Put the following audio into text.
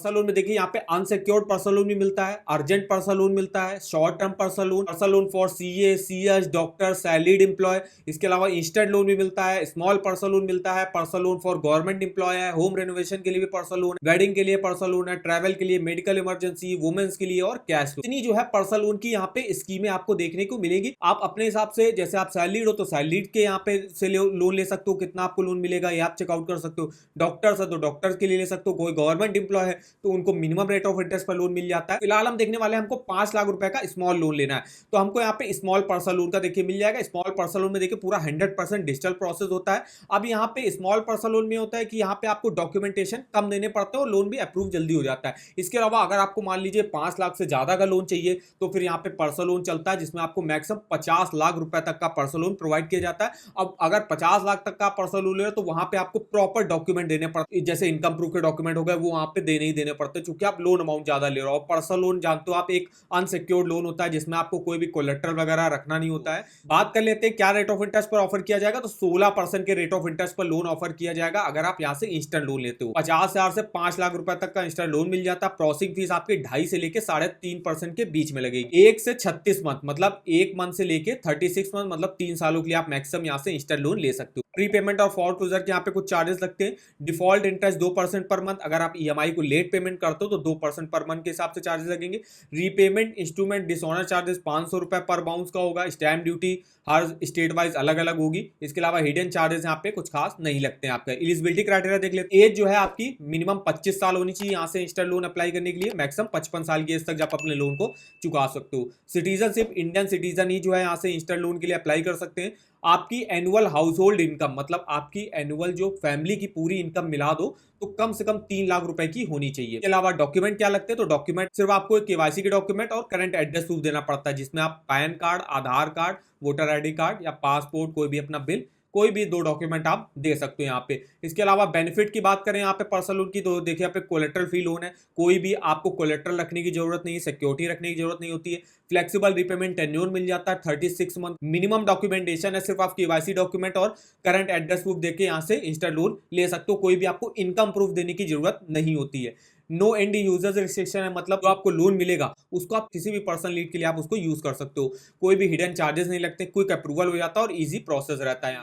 Personal loan में देखिए यहाँ पे अनसिक्योर्ड पर्सनल लोन भी मिलता है, अर्जेंट पर्सनल लोन मिलता है, short term personal loan for CA, CS, doctor, salaried employ. इसके अलावा इंस्टेंट लोन भी मिलता है, स्मॉल पर्सनल लोन मिलता है, personal loan for government employ है, होम रेनोवेशन के लिए भी पर्सनल लोन, वेडिंग के लिए पर्सनल लोन है, ट्रैवल के लिए, मेडिकल इमरजेंसी, वुमेन्स के लिए और कैश। इतनी जो है पर्सनल लोन की यहाँ पे स्कीमें आपको देखने को मिलेगी। आप अपने हिसाब से, जैसे आप सैलरीड हो तो सैलरीड के यहाँ पे से लोन ले सकते हो, कितना आपको लोन मिलेगा ये आप चेकआउट कर सकते हो। डॉक्टर्स है तो डॉक्टर्स के लिए ले सकते हो, कोई गवर्नमेंट एम्प्लॉय है तो उनको मिनिमम रेट ऑफ इंटरेस्ट पर लोन मिल जाता है। फिलहाल हम देखने वाले हैं, हमको 5 लाख रुपए का स्मॉल लोन लेना है तो हमको यहाँ पे स्मॉल पर्सनल लोन का देखिए मिल जाएगा। स्मॉल पर्सनल लोन में देखिए पूरा 100% डिजिटल प्रोसेस होता है। अब यहाँ पे स्मॉल पर्सनल लोन में होता है कि यहाँ पे आपको डॉक्यूमेंटेशन कम देने पड़ते हैं और लोन भी अप्रूव जल्दी हो जाता है। इसके अलावा अगर आपको मान लीजिए 5 लाख से ज्यादा का लोन चाहिए तो फिर यहाँ पे पर्सनल लोन चलता है जिसमें आपको मैक्सिमम 50 लाख रुपए तक का पर्सनल लोन प्रोवाइड किया जाता है। अब अगर 50 लाख तक का पर्सनल लोन ले तो वहां पे आपको प्रॉपर डॉक्यूमेंट देने पड़ते हैं, जैसे इनकम प्रूफ के डॉक्यूमेंट हो गए वो वहां पे देने ही देने पड़ते हैं क्योंकि आप लोन अमाउंट ज्यादा ले रहे हो। पर्सनल लोन जानते हो आप एक अनसिक्योर्ड लोन होता है जिसमें आपको कोई भी कोलेट्रल वगैरह रखना नहीं होता है। बात कर लेते हैं क्या रेट ऑफ इंटरेस्ट पर ऑफर किया जाएगा, तो 16% के रेट ऑफ इंटरेस्ट पर लोन ऑफर किया जाएगा अगर आप यहाँ से इंस्टेंट लोन लेते हो। 50,000 से 5 लाख रुपए तक का इंस्टेंट लोन मिल जाता है। प्रोसेसिंग फीस आपके 2.5 से लेके 3.5% के बीच में लगेगी। 1 से 36 मंथ मतलब 1 मंथ से लेके 36 मंथ मतलब 3 सालों के लिए आप मैक्सिमम यहाँ से इंस्टेंट लोन ले सकते हो। प्री पेमेंट और फॉर क्लोजर के यहाँ पे कुछ चार्जेस लगते हैं। डिफॉल्ट इंटरेस्ट 2% पर मंथ, अगर आप ईएमआई को लेट पेमेंट करते हो तो 2% पर मंथ के हिसाब से चार्जेस लगेंगे। रीपेमेंट इंस्ट्रूमेंट डिसऑनर चार्जेस 500 रुपए पर बाउंस का होगा। स्टैम्प ड्यूटी हर स्टेट वाइज अलग अलग होगी। इसके अलावा हिडन चार्जेस यहाँ पे कुछ खास नहीं लगते हैं। आपका एलिजिबिलिटी क्राइटेरिया देख लेते हैं। एज जो है आपकी मिनिमम 25 साल होनी चाहिए यहाँ से इंस्टेंट लोन अप्लाई करने के लिए। मैक्सिमम 55 साल की एज तक आप अपने लोन को चुका सकते हो। सिटीजनशिप इंडियन सिटीजन ही जो है यहाँ से इंस्टेंट लोन के लिए अप्लाई कर सकते हैं। आपकी एनुअल हाउस होल्ड इनकम मतलब आपकी एनुअल जो फैमिली की पूरी इनकम मिला दो तो कम से कम 3 लाख रुपए की होनी चाहिए। इसके अलावा डॉक्यूमेंट क्या लगते हैं, तो डॉक्यूमेंट सिर्फ आपको केवाईसी के डॉक्यूमेंट और करंट एड्रेस प्रूफ देना पड़ता है जिसमें आप पैन कार्ड, आधार कार्ड, वोटर आईडी कार्ड या पासपोर्ट, कोई भी अपना बिल, कोई भी 2 डॉक्यूमेंट आप दे सकते हो यहाँ पे। इसके अलावा बेनिफिट की बात करें यहाँ पे पर्सनल लोन की, तो देखिए यहाँ पे कोलेट्रल फ्री लोन है। कोई भी आपको कोलेट्रल रखने की जरूरत नहीं है, सिक्योरिटी रखने की जरूरत नहीं होती है। फ्लेक्सिबल रीपेमेंट टेन्योर मिल जाता है 36 मंथ। मिनिमम डॉक्यूमेंटेशन है सिर्फ आप केवाईसी डॉक्यूमेंट और करंट एड्रेस प्रूफ देके यहाँ से इंस्टेंट लोन ले सकते हो। कोई भी आपको इनकम प्रूफ देने की जरूरत नहीं होती है। नो एंड यूजर्स रिस्ट्रिक्शन है मतलब जो आपको लोन मिलेगा उसको आप किसी भी पर्सनल नीड के लिए आप उसको यूज कर सकते हो। कोई भी हिडन चार्जेस नहीं लगते, क्विक अप्रूवल हो जाता है और इजी प्रोसेस रहता है।